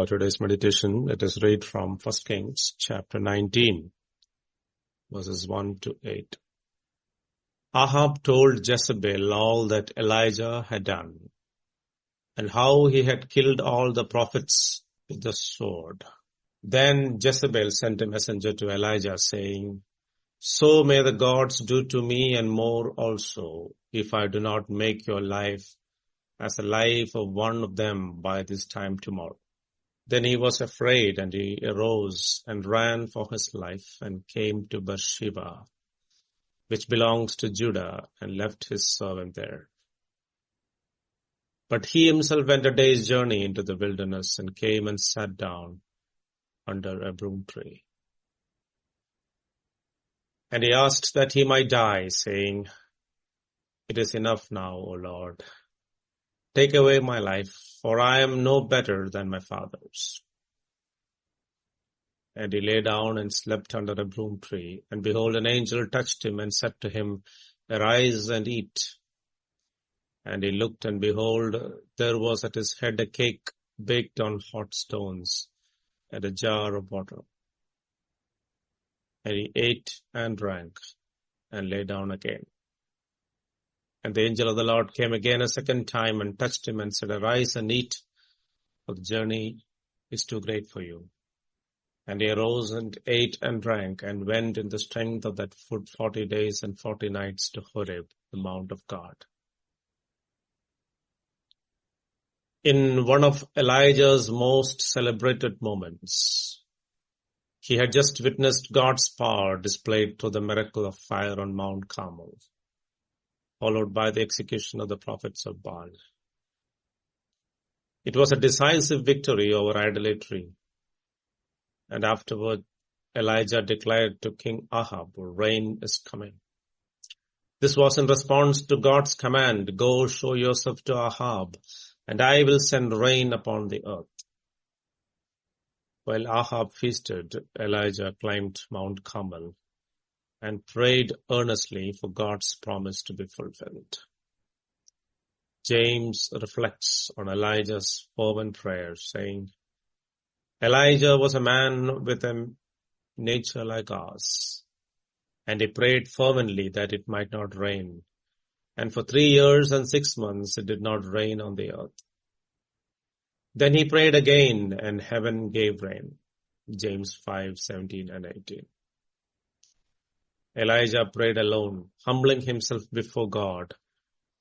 For today's meditation, let us read from 1 Kings chapter 19, verses 1 to 8. Ahab told Jezebel all that Elijah had done, and how he had killed all the prophets with the sword. Then Jezebel sent a messenger to Elijah, saying, "So may the gods do to me and more also, if I do not make your life as the life of one of them by this time tomorrow." Then he was afraid, and he arose and ran for his life and came to Beersheba, which belongs to Judah, and left his servant there. But he himself went a day's journey into the wilderness and came and sat down under a broom tree. And he asked that he might die, saying, "It is enough now, O Lord. Take away my life, for I am no better than my fathers." And he lay down and slept under a broom tree. And behold, an angel touched him and said to him, "Arise and eat." And he looked, and behold, there was at his head a cake baked on hot stones, and a jar of water. And he ate and drank, and lay down again. And the angel of the Lord came again a second time and touched him and said, "Arise and eat, for the journey is too great for you." And he arose and ate and drank, and went in the strength of that food 40 days and 40 nights to Horeb, the mount of God. In one of Elijah's most celebrated moments, he had just witnessed God's power displayed through the miracle of fire on Mount Carmel, followed by the execution of the prophets of Baal. It was a decisive victory over idolatry. And afterward, Elijah declared to King Ahab, "Rain is coming." This was in response to God's command, "Go show yourself to Ahab, and I will send rain upon the earth." While Ahab feasted, Elijah climbed Mount Carmel and prayed earnestly for God's promise to be fulfilled. James reflects on Elijah's fervent prayer, saying, "Elijah was a man with a nature like ours, and he prayed fervently that it might not rain. And for 3 years and 6 months it did not rain on the earth. Then he prayed again, and heaven gave rain." James 5:17 and 18. Elijah prayed alone, humbling himself before God,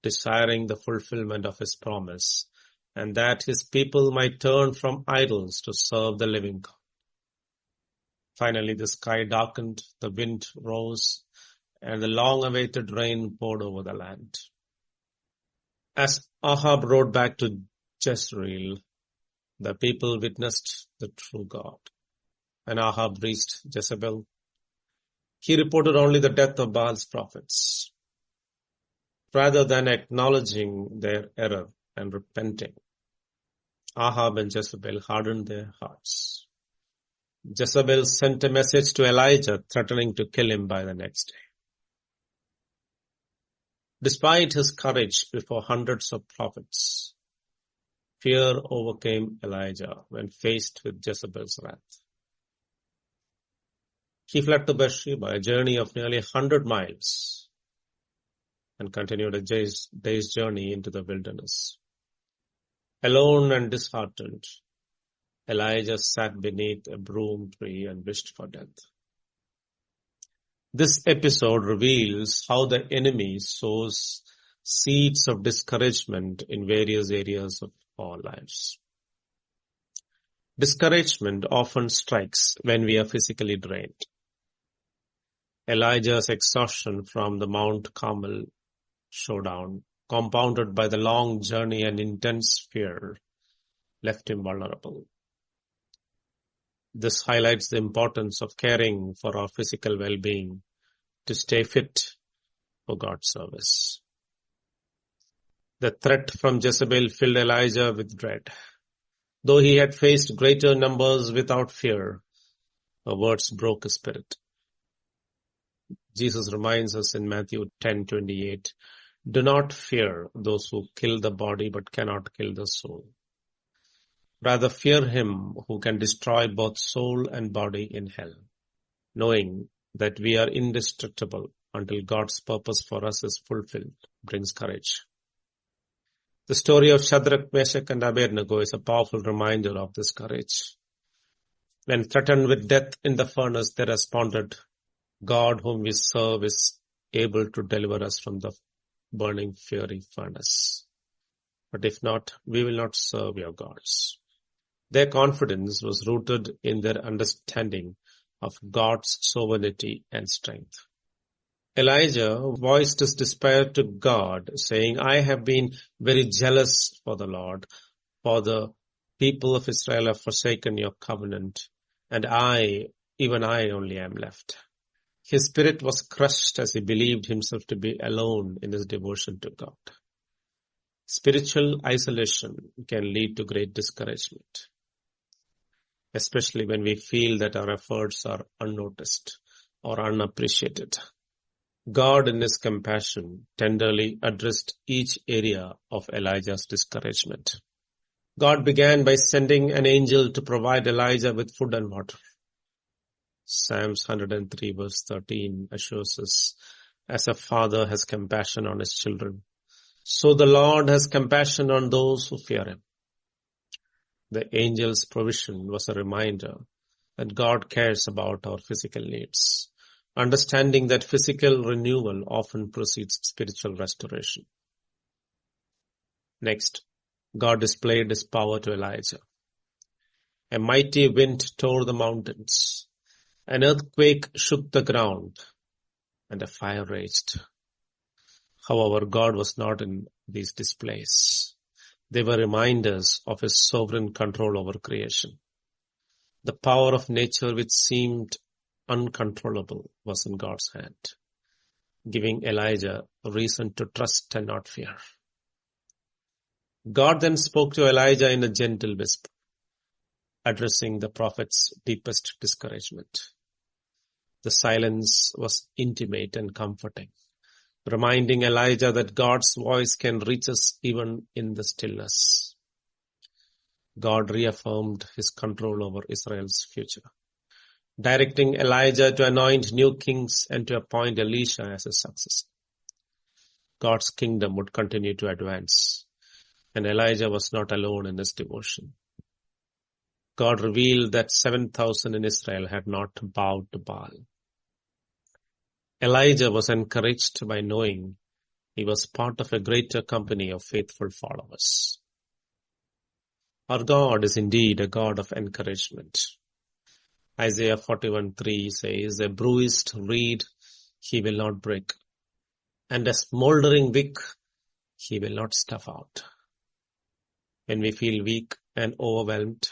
desiring the fulfillment of his promise, and that his people might turn from idols to serve the living God. Finally, the sky darkened, the wind rose, and the long-awaited rain poured over the land. As Ahab rode back to Jezreel, the people witnessed the true God. When Ahab reached Jezebel, he reported only the death of Baal's prophets. Rather than acknowledging their error and repenting, Ahab and Jezebel hardened their hearts. Jezebel sent a message to Elijah threatening to kill him by the next day. Despite his courage before hundreds of prophets, fear overcame Elijah when faced with Jezebel's wrath. He fled to Beersheba, a journey of nearly 100 miles, and continued a day's journey into the wilderness. Alone and disheartened, Elijah sat beneath a broom tree and wished for death. This episode reveals how the enemy sows seeds of discouragement in various areas of our lives. Discouragement often strikes when we are physically drained. Elijah's exhaustion from the Mount Carmel showdown, compounded by the long journey and intense fear, left him vulnerable. This highlights the importance of caring for our physical well-being to stay fit for God's service. The threat from Jezebel filled Elijah with dread. Though he had faced greater numbers without fear, her words broke his spirit. Jesus reminds us in Matthew 10:28, "Do not fear those who kill the body but cannot kill the soul. Rather fear him who can destroy both soul and body in hell, knowing that we are indestructible until God's purpose for us is fulfilled, brings courage. The story of Shadrach, Meshach, and Abednego is a powerful reminder of this courage. When threatened with death in the furnace, they responded, God whom we serve is able to deliver us from the burning fiery furnace. But if not, we will not serve your gods. Their confidence was rooted in their understanding of God's sovereignty and strength. Elijah voiced his despair to God, saying, I have been very jealous for the Lord, for the people of Israel have forsaken your covenant, and even I only am left. His spirit was crushed as he believed himself to be alone in his devotion to God. Spiritual isolation can lead to great discouragement, especially when we feel that our efforts are unnoticed or unappreciated. God, in his compassion, tenderly addressed each area of Elijah's discouragement. God began by sending an angel to provide Elijah with food and water. Psalms 103 verse 13 assures us, as a father has compassion on his children, so the Lord has compassion on those who fear him. The angel's provision was a reminder that God cares about our physical needs, understanding that physical renewal often precedes spiritual restoration. Next, God displayed his power to Elijah. A mighty wind tore the mountains. An earthquake shook the ground, and a fire raged. However, God was not in these displays. They were reminders of his sovereign control over creation. The power of nature, which seemed uncontrollable, was in God's hand, giving Elijah a reason to trust and not fear. God then spoke to Elijah in a gentle whisper, addressing the prophet's deepest discouragement. The silence was intimate and comforting, reminding Elijah that God's voice can reach us even in the stillness. God reaffirmed his control over Israel's future, directing Elijah to anoint new kings and to appoint Elisha as his successor. God's kingdom would continue to advance, and Elijah was not alone in his devotion. God revealed that 7,000 in Israel had not bowed to Baal. Elijah was encouraged by knowing he was part of a greater company of faithful followers. Our God is indeed a God of encouragement. Isaiah 41:3 says, a bruised reed he will not break, and a smoldering wick he will not stuff out. When we feel weak and overwhelmed,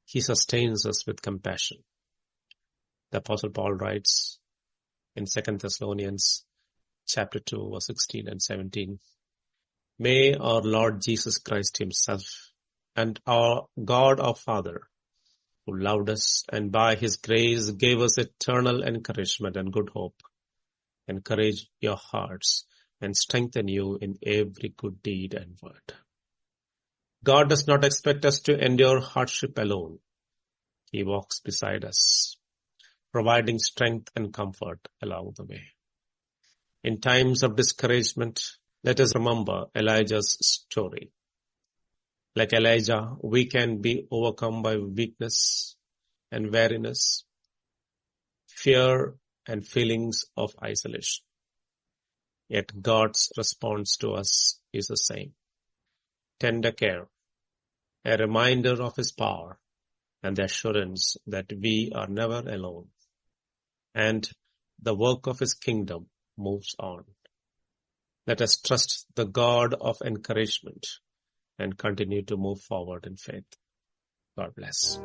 he sustains us with compassion. The Apostle Paul writes in 2 Thessalonians chapter 2, verse 16 and 17, may our Lord Jesus Christ himself and our God our Father, who loved us and by his grace gave us eternal encouragement and good hope, encourage your hearts and strengthen you in every good deed and word. God does not expect us to endure hardship alone. He walks beside us, providing strength and comfort along the way. In times of discouragement, let us remember Elijah's story. Like Elijah, we can be overcome by weakness and weariness, fear and feelings of isolation. Yet God's response to us is the same. Tender care, a reminder of his power, and the assurance that we are never alone. And the work of his kingdom moves on. Let us trust the God of encouragement and continue to move forward in faith. God bless.